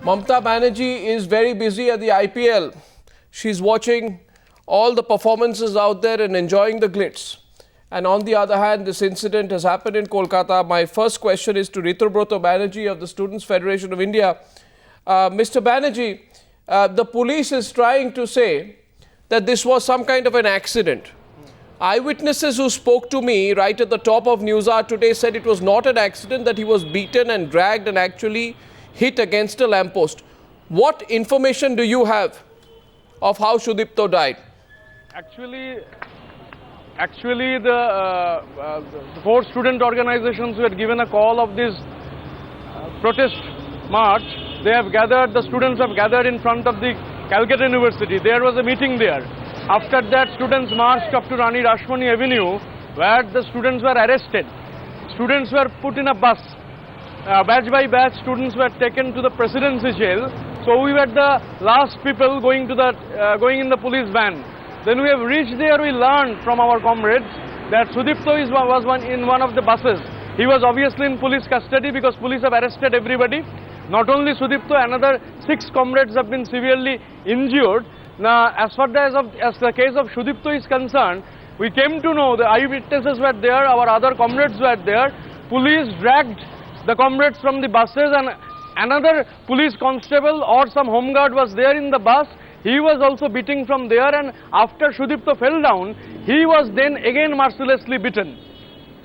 Mamata Banerjee is very busy at the IPL. She's watching all the performances out there and enjoying the glitz. And on the other hand, this incident has happened in Kolkata. My first question is to Ritubroto Banerjee of the Students' Federation of India. Mr. Banerjee, the police is trying to say that this was some kind of an accident. Eyewitnesses who spoke to me right at the top of Newshour today said it was not an accident, that he was beaten and dragged and actually hit against a lamppost. What information do you have of how Sudipto died? Actually, the four student organizations who had given a call of this protest march, they have gathered, the students have gathered in front of the Calcutta University. There was a meeting there. After that, students marched up to Rani Rashmani Avenue, where the students were arrested. Students were put in a bus. Batch by batch, students were taken to the presidency jail. So we were the last people going in the police van. Then we have reached there. We learned from our comrades that Sudipto was in one of the buses. He was obviously in police custody because police have arrested everybody. Not only Sudipto, another 6 comrades have been severely injured. Now, as far as the case of Sudipto is concerned, we came to know the eyewitnesses were there, our other comrades were there. Police dragged the comrades from the buses, and another police constable or some home guard was there in the bus. He was also beating from there, and after Sudipto fell down, he was then again mercilessly beaten.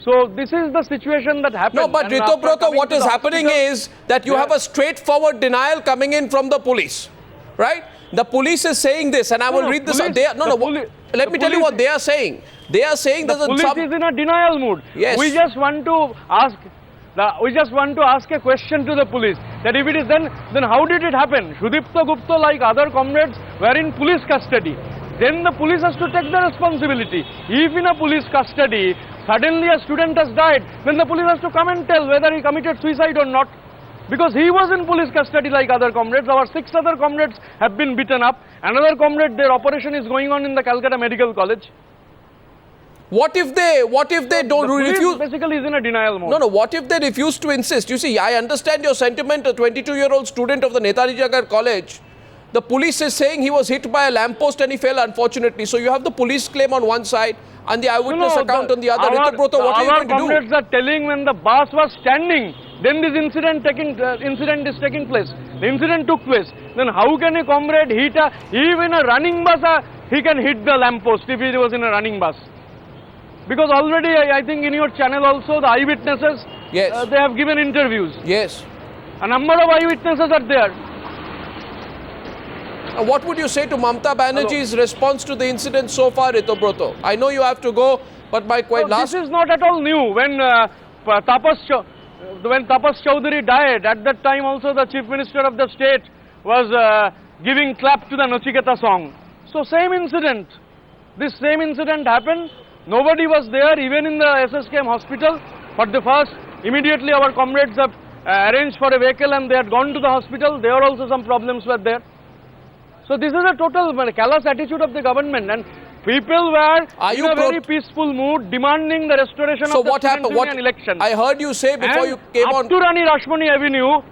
So this is the situation that happened. No, but Ritubroto, what is happening is that you have a straightforward denial coming in from the police, right? The police is saying this, and I will read this. Let me tell you what they are saying. They are saying that the police is in a denial mood. Yes. We just want to ask a question to the police, that if it is then how did it happen? Sudipto Gupta, like other comrades, were in police custody. Then the police has to take the responsibility. If in a police custody, suddenly a student has died, then the police has to come and tell whether he committed suicide or not. Because he was in police custody like other comrades. Our 6 other comrades have been beaten up. Another comrade, their operation is going on in the Calcutta Medical College. What if they don't refuse? Basically is in a denial mode. No, what if they refuse to insist? You see, I understand your sentiment. A 22-year-old student of the Netaji Jagar College, the police is saying he was hit by a lamppost and he fell, unfortunately. So you have the police claim on one side and the eyewitness account on the other. Ritubroto, what are you going to do? Our comrades are telling when the bus was standing, then this incident is taking place. The incident took place. Then how can a comrade hit even a running bus? He can hit the lamppost if he was in a running bus. Because already, I think in your channel also, the eyewitnesses, yes, they have given interviews. Yes. A number of eyewitnesses are there. What would you say to Mamata Banerjee's response to the incident so far, Ritubroto? I know you have to go, but my last... This is not at all new. When Tapas Chowdhury died, at that time also the Chief Minister of the state was giving clap to the Nachiketa song. So same incident. This same incident happened. Nobody was there, even in the SSKM hospital. But immediately our comrades have arranged for a vehicle and they had gone to the hospital. There also some problems were there. So this is a total callous attitude of the government, and people were in a very peaceful mood demanding the restoration of the Student Union election. I heard you say before you came on... Up to Rani Rashmani Avenue,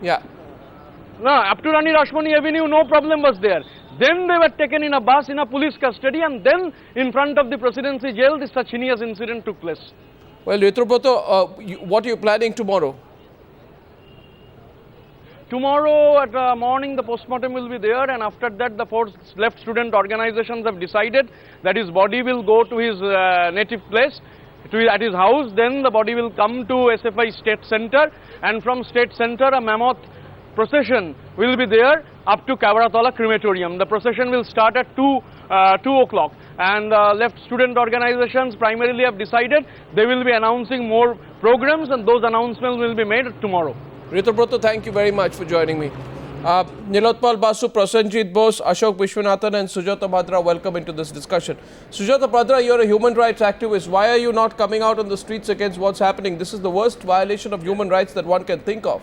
up to Rani Rashmani Avenue, no problem was there. Then they were taken in a bus in a police custody, and then in front of the presidency jail, this such heinous incident took place. Well, Ritubroto, what are you planning tomorrow? Tomorrow at morning the postmortem will be there, and after that the 4 left student organizations have decided that his body will go to his native place, at his house. Then the body will come to SFI State Center, and from State Center a mammoth procession will be there up to Kavaratala Crematorium. The procession will start at 2 o'clock, and left student organizations primarily have decided they will be announcing more programs, and those announcements will be made tomorrow. Ritubroto, thank you very much for joining me. Nilotpal Basu, Prasenjit Bose, Ashok Vishwanathan and Sujata Bhadra, welcome into this discussion. Sujata Bhadra, you're a human rights activist. Why are you not coming out on the streets against what's happening? This is the worst violation of human rights that one can think of.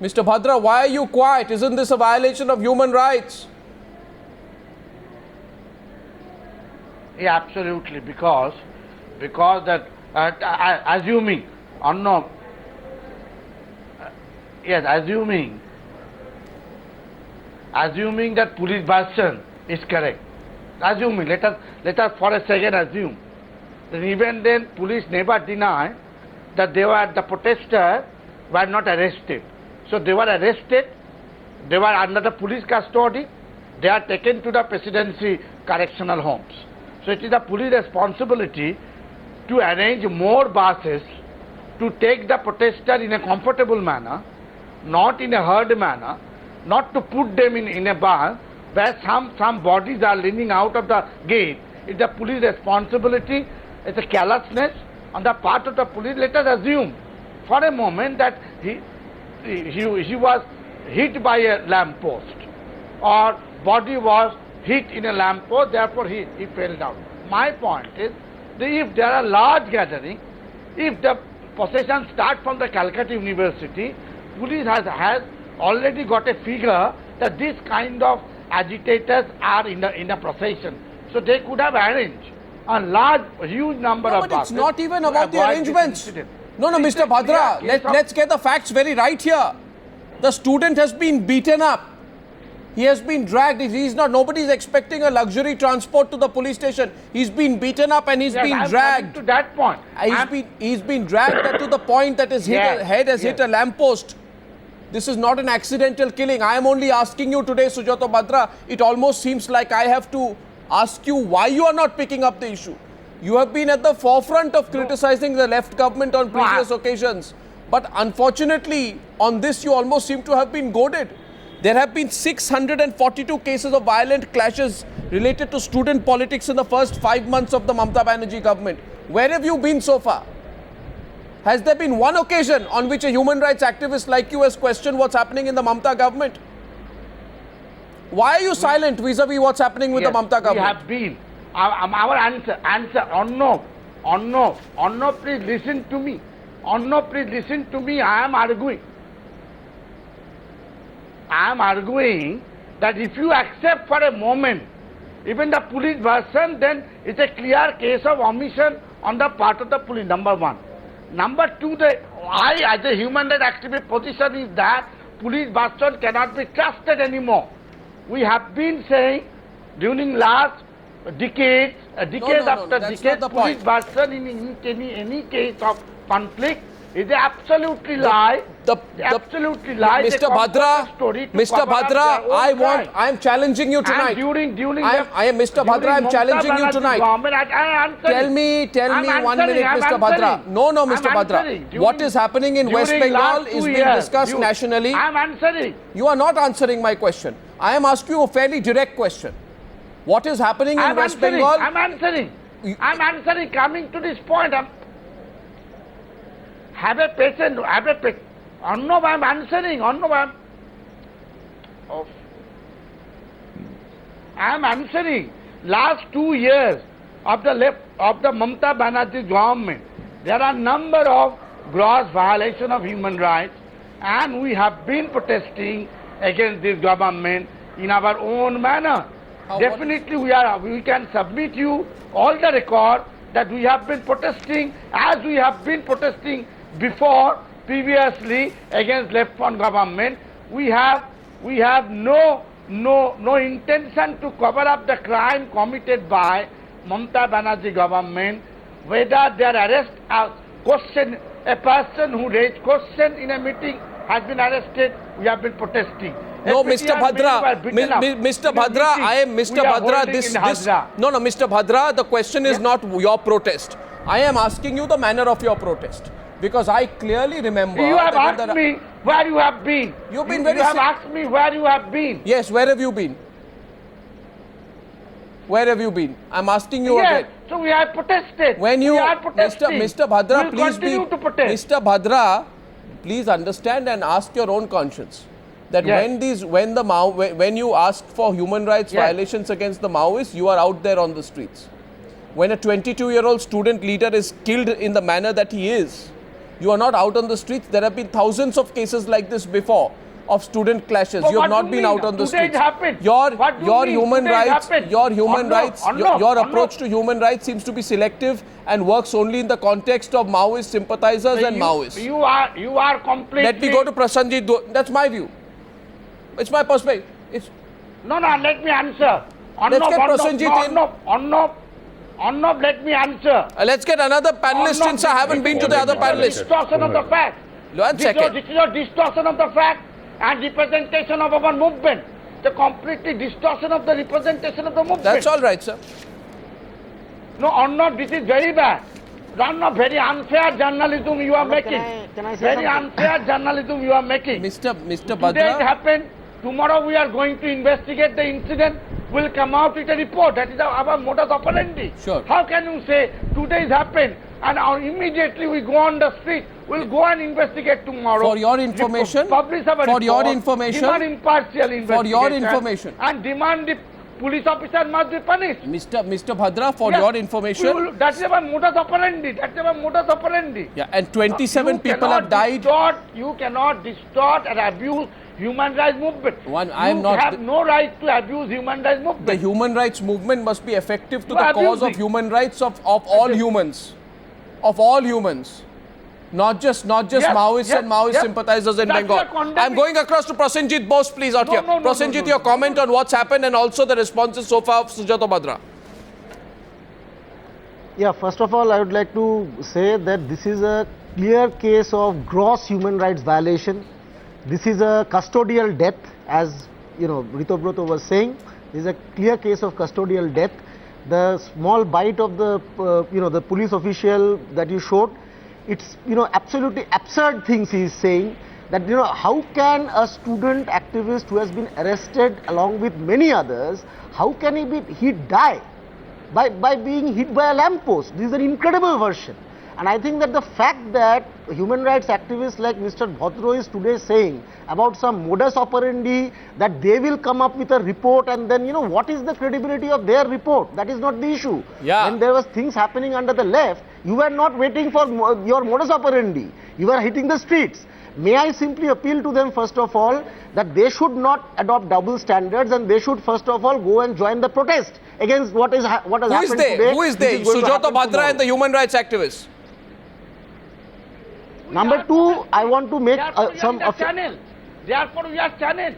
Mr. Bhadra, why are you quiet? Isn't this a violation of human rights? Yeah, absolutely, because that assuming, or no, yes, assuming that police version is correct. Assuming, let us for a second assume that even then police never deny that the protesters were not arrested. So they were arrested, they were under the police custody, they are taken to the presidency correctional homes. So it is the police responsibility to arrange more buses to take the protesters in a comfortable manner, not in a herd manner, not to put them in a bus where some bodies are leaning out of the gate. It's the police responsibility, it's a carelessness on the part of the police. Let us assume for a moment that he was hit by a lamp post or body was hit in a lamp post, therefore he fell down. My point is that if there are large gatherings, if the procession starts from the Calcutta University, police has already got a figure that this kind of agitators are in the procession. So they could have arranged a huge number of But buses. it's not even to about the avoid this arrangements. incident. No, It's Mr. a clear Bhadra, case of- let's get the facts very right here. The student has been beaten up. He has been dragged. Nobody is expecting a luxury transport to the police station. He's been beaten up and he's Yes, been I'm coming dragged. to that point. He's been dragged to the point that his head has hit a lamppost. This is not an accidental killing. I am only asking you today, Sujato Bhadra. It almost seems like I have to ask you why you are not picking up the issue. You have been at the forefront of criticizing the left government on previous occasions. But unfortunately, on this you almost seem to have been goaded. There have been 642 cases of violent clashes related to student politics in the first 5 months of the Mamata Banerjee government. Where have you been so far? Has there been one occasion on which a human rights activist like you has questioned what's happening in the Mamata government? Why are you silent vis-a-vis what's happening with the Mamata government? We have been. Our answer, no, please listen to me. No, please listen to me. I am arguing that if you accept for a moment even the police version, then it's a clear case of omission on the part of the police, number one. Number two, I as a human rights activist position is that police version cannot be trusted anymore. We have been saying during last decades, after that's decades, not the police point. version in any case of conflict is absolutely lie. Absolutely lie. They Mr. come up with Bhadra, a story to Mr. cover up Bhadra, their own crime. I am challenging you tonight. And during I am Mr. Bhadra, I am challenging you tonight. Tell me I'm 1 minute, answering, Mr. I'm Bhadra. answering. No, I'm Mr. Bhadra. answering. What is happening in West During Bengal last is 2 being years, discussed nationally. I'm answering. You are not answering my question. I am asking you a fairly direct question. What is happening in West Bengal? I'm answering. Coming to this point, have a patience. I'm answering. I'm answering. Last 2 years of the Mamata Banerjee government, there are number of gross violation of human rights, and we have been protesting against this government in our own manner. Definitely, we can submit you all the record that we have been protesting as we have been protesting before, previously against left front government. We have no intention to cover up the crime committed by Mamata Banerjee government. Whether their arrest a person who raised question in a meeting has been arrested, we have been protesting. No, Mr. Bhadra, Mr. Bhadra, I am Mr. Bhadra. No, Mr. Bhadra, the question is not your protest. I am asking you the manner of your protest. Because I clearly remember. You have asked me where you have been. You have asked me where you have been. Yes, where have you been? Where have you been? I'm asking you again. So we have protested. Mr. Bhadra, we'll continue to protest. Mr. Bhadra, please understand and ask your own conscience that when you ask for human rights violations against the Maoists, you are out there on the streets. When a 22-year-old student leader is killed in the manner that he is, you are not out on the streets. There have been thousands of cases like this before. of student clashes. But You have what not do you been mean? out on the Today it streets. happened. Your What do you mean? human Today it rights, happened. your human rights, your approach Arnab. to human rights seems to be selective and works only in the context of Maoist sympathizers and Maoists. You are completely. Let me go to Prasanjit. That's my view. It's my perspective. It's No, let me answer. Let's get Prasanjit in. Arnab, let me answer. let's get another panelist since I haven't been to the other panelists. Distortion of the fact. One second. This is a distortion of the fact and representation of our movement. The completely distortion of the representation of the movement. That's all right, sir. No, Arnab, this is very bad. Arnab, very unfair journalism you are making. Can I say Very something? unfair journalism you are making. Mr. Today it Bhadra, happened. Tomorrow we are going to investigate the incident. We'll come out with a report. That is our modus operandi. Sure. How can you say today it happened and immediately we go on the street? We'll go and investigate tomorrow. For your information, Publish our for your report, information, demand impartial investigation. for your information. And demand the police officer must be punished. Mr. Bhadra, for Yes. your information, That's our modus operandi. That's our modus operandi. yeah, and 27 You people have cannot died. You cannot distort and abuse human rights movement. I am you not- have no right to abuse human rights movement. The human rights movement must be effective to You the are cause of abusing. human rights of all humans. Of all humans. Not just Yes, Maoists yes, and Maoist yes. sympathizers in That's Bengal. your condemning- I'm going across to Prasenjit Bose, please, out No, here. no, no, Prasenjit, no, your no. comment on what's happened and also the responses so far of Sujata Bhadra. Yeah, first of all, I would like to say that this is a clear case of gross human rights violation. This is a custodial death, as you know, Ritobroto was saying. This is a clear case of custodial death. The small bite of the, the police official that you showed, it's, absolutely absurd things he is saying. That, how can a student activist who has been arrested along with many others, how can he die? By being hit by a lamppost. This is an incredible version. And I think that the fact that human rights activists like Mr. Bhadra is today saying about some modus operandi, that they will come up with a report and then, what is the credibility of their report? That is not the issue. Yeah. When there was things happening under the left, you were not waiting for your modus operandi. You were hitting the streets. May I simply appeal to them, first of all, that they should not adopt double standards and they should first of all go and join the protest against what has happened today. Who is which they? going to Sujata happen Bhadra tomorrow. and the human rights activists. Number two, I want to make Therefore, we are some... in the channel. Therefore, we are channel.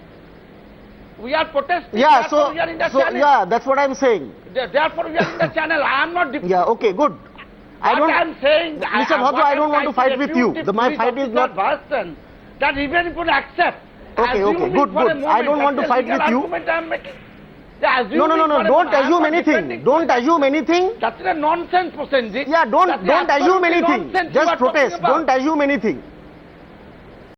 We are protesting. Yeah, Therefore, we are in the channel. yeah, that's what I'm saying. Therefore, we are in the channel. I am not... Yeah, okay, good. I What don't... I am saying... Mr. Bhadra, I don't want to fight with you. My fight is not... Version that even if you accept... Okay, assuming good, for a good. I moment, don't want to that's a fight legal with you. argument I am making. Yeah, No, assuming for a don't moment, I am assume not anything. defending- Don't assume anything. That's a nonsense, Prasenjit. Yeah, don't That's assume absolutely anything. nonsense you Just are talking protest. about. Don't assume anything.